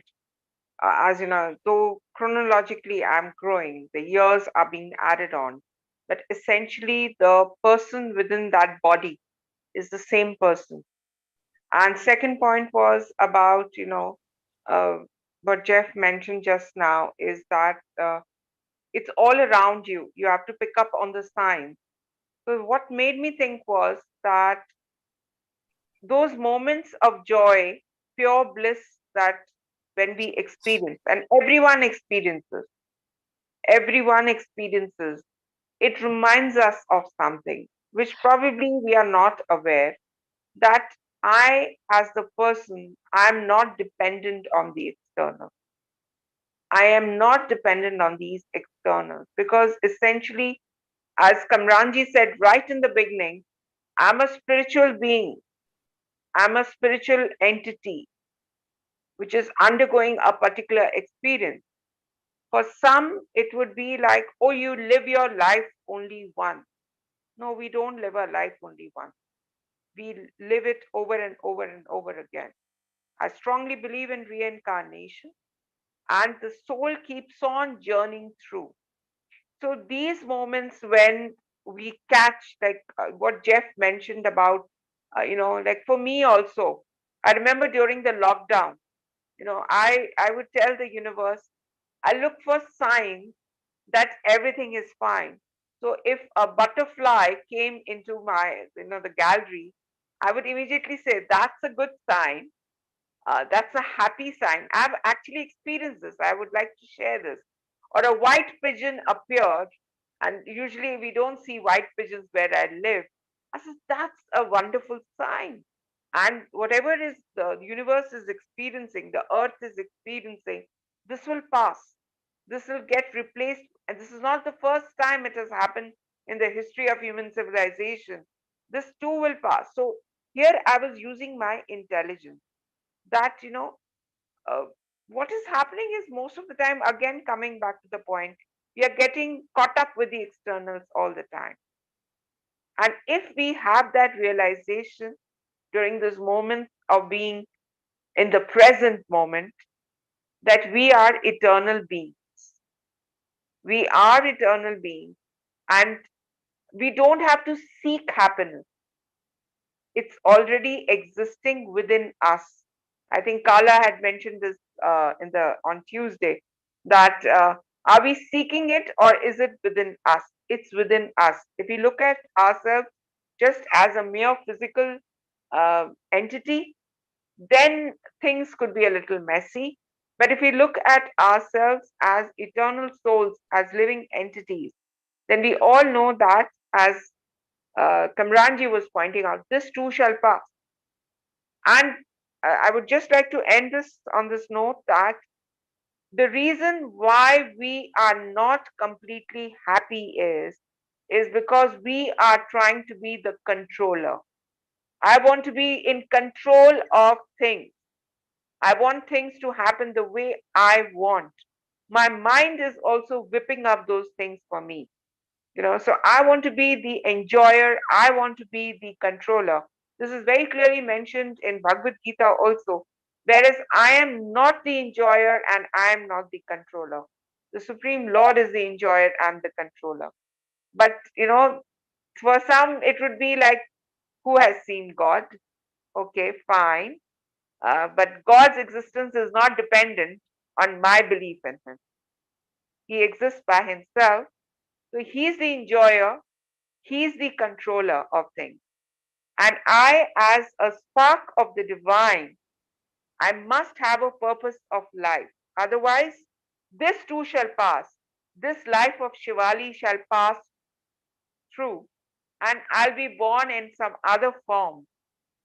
As you know, though chronologically I'm growing, the years are being added on, but essentially the person within that body is the same person. And second point was about, uh, what Jeff mentioned just now is that it's all around you. You have to pick up on the signs. So what made me think was that those moments of joy, pure bliss that when we experience, and everyone experiences, it reminds us of something which probably we are not aware that I, as the person, I'm not dependent on the external. I am not dependent on these externals because essentially, as Kamranji said right in the beginning, I'm a spiritual being. I'm a spiritual entity which is undergoing a particular experience. For some, it would be like, oh, you live your life only once. No, we don't live our life only once. We live it over and over and over again. I strongly believe in reincarnation, and the soul keeps on journeying through. So these moments when we catch, like what Jeff mentioned about, like for me also, I remember during the lockdown, I would tell the universe, I look for signs that everything is fine. So if a butterfly came into the gallery, I would immediately say that's a good sign. That's a happy sign. I've actually experienced this. I would like to share this. Or a white pigeon appeared, and usually we don't see white pigeons where I live. I said, that's a wonderful sign. And whatever is the universe is experiencing, the earth is experiencing, this will pass. This will get replaced. And this is not the first time it has happened in the history of human civilization. This too will pass. So here I was using my intelligence that uh, what is happening is most of the time, again coming back to the point, we are getting caught up with the externals all the time. And if we have that realization during this moment of being in the present moment, that we are eternal beings, we are eternal beings, and we don't have to seek happiness. It's already existing within us. I think Carla had mentioned this in the on Tuesday, that are we seeking it or is it within us? It's within us. If we look at ourselves just as a mere physical entity, then things could be a little messy. But if we look at ourselves as eternal souls, as living entities, then we all know that, as Kamranji was pointing out, this too shall pass. And I would just like to end this on this note that the reason why we are not completely happy is because we are trying to be the controller. I want to be in control of things. I want things to happen the way I want. My mind is also whipping up those things for me. So I want to be the enjoyer, I want to be the controller. This is very clearly mentioned in Bhagavad Gita also, whereas I am not the enjoyer and I am not the controller. The Supreme Lord is the enjoyer and the controller. But for some it would be like, who has seen God? Okay, fine. But God's existence is not dependent on my belief in him. He exists by himself. So he's the enjoyer, he's the controller of things. And I, as a spark of the divine, I must have a purpose of life. Otherwise, this too shall pass. This life of Shivali shall pass through, and I'll be born in some other form.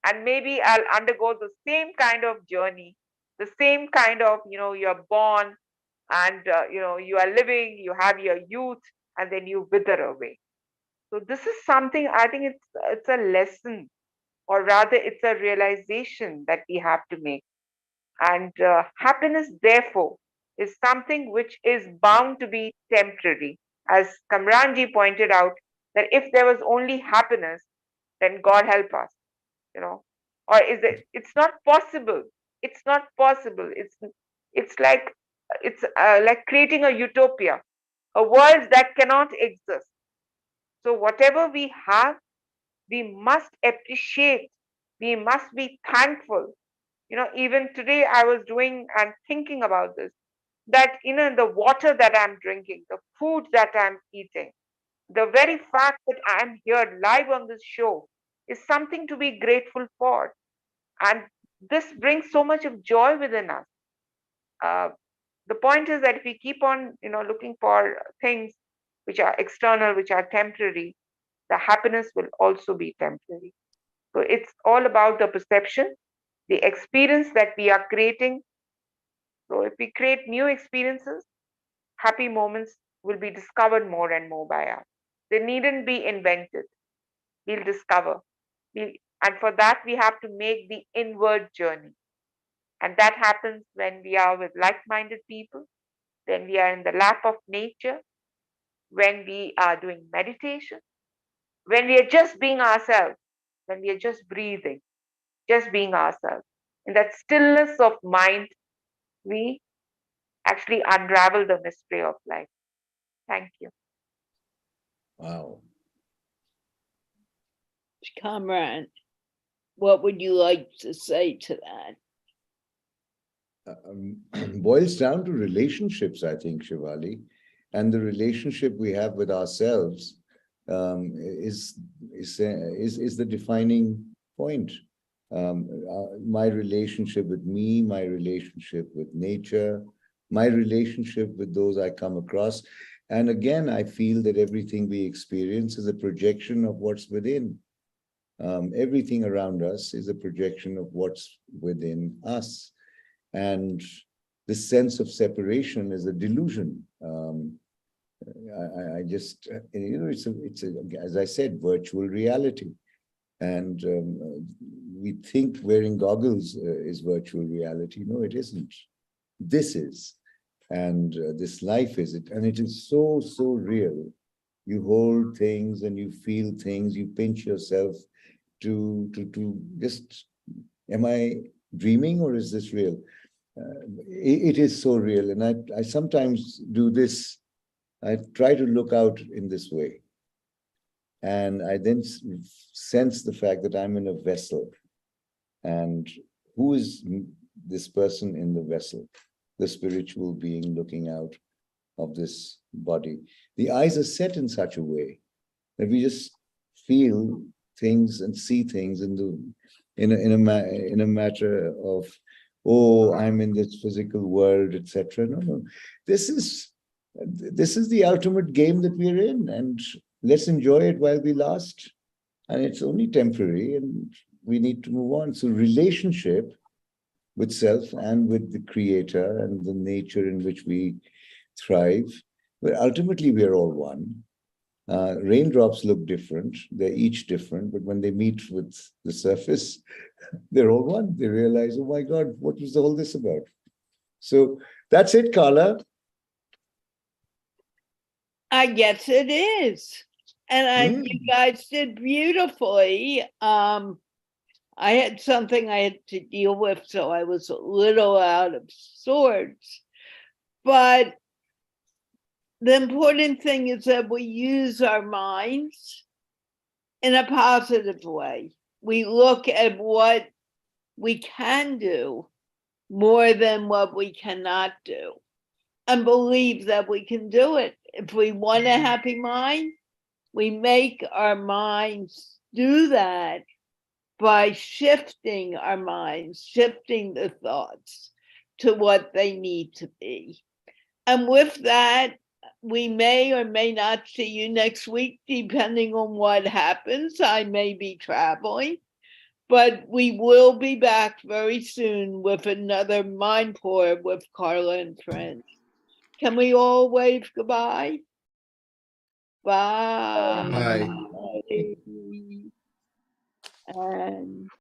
And maybe I'll undergo the same kind of journey, the same kind of, you're born and, you are living, you have your youth, and then you wither away. So this is something, I think it's a lesson, or rather it's a realization that we have to make. And happiness, therefore, is something which is bound to be temporary. As Kamranji pointed out, that if there was only happiness, then God help us, or is it? It's not possible. It's not possible. It's like creating a utopia, a world that cannot exist. So whatever we have, we must appreciate, we must be thankful. Even today I was doing and thinking about this, that the water that I'm drinking, the food that I'm eating, the very fact that I'm here live on this show is something to be grateful for. And this brings so much of joy within us. uh, the point is that if we keep on looking for things which are external, which are temporary, the happiness will also be temporary. So it's all about the perception, the experience that we are creating. So if we create new experiences, happy moments will be discovered more and more by us. They needn't be invented. We'll discover. And for that, we have to make the inward journey. And that happens when we are with like minded people, when we are in the lap of nature, when we are doing meditation, when we are just being ourselves, when we are just breathing, just being ourselves. In that stillness of mind, we actually unravel the mystery of life. Thank you. Wow. Kamran, what would you like to say to that? boils down to relationships, I think, Shivali, and the relationship we have with ourselves is the defining point. My relationship with me, my relationship with nature, my relationship with those I come across. And again, I feel that everything we experience is a projection of what's within. Everything around us is a projection of what's within us. And this sense of separation is a delusion. I just, it's as I said, virtual reality. And we think wearing goggles is virtual reality. No, it isn't. This is. And this life is it. And it is so, so real. You hold things and you feel things, you pinch yourself to just, am I dreaming or is this real? It is so real. And I sometimes do this. I try to look out in this way. And I then sense the fact that I'm in a vessel. And who is this person in the vessel? The spiritual being looking out of this body. The eyes are set in such a way that we just feel things and see things in a matter of, oh, I'm in this physical world, etc. No. This is the ultimate game that we're in, and let's enjoy it while we last. And it's only temporary, and we need to move on. So relationship with self and with the creator and the nature in which we thrive, but ultimately we are all one. Raindrops look different, they're each different, but when they meet with the surface, they're all one. They realize, oh my God, what was all this about? So that's it, Carla. I guess it is. And you guys did beautifully. I had something I had to deal with, so I was a little out of sorts. But the important thing is that we use our minds in a positive way. We look at what we can do more than what we cannot do, and believe that we can do it. If we want a happy mind, we make our minds do that by shifting our minds, shifting the thoughts to what they need to be. And with that, we may or may not see you next week, depending on what happens. I may be traveling, but we will be back very soon with another MindPlore with Carla and Friends. Can we all wave goodbye? Bye. Bye. And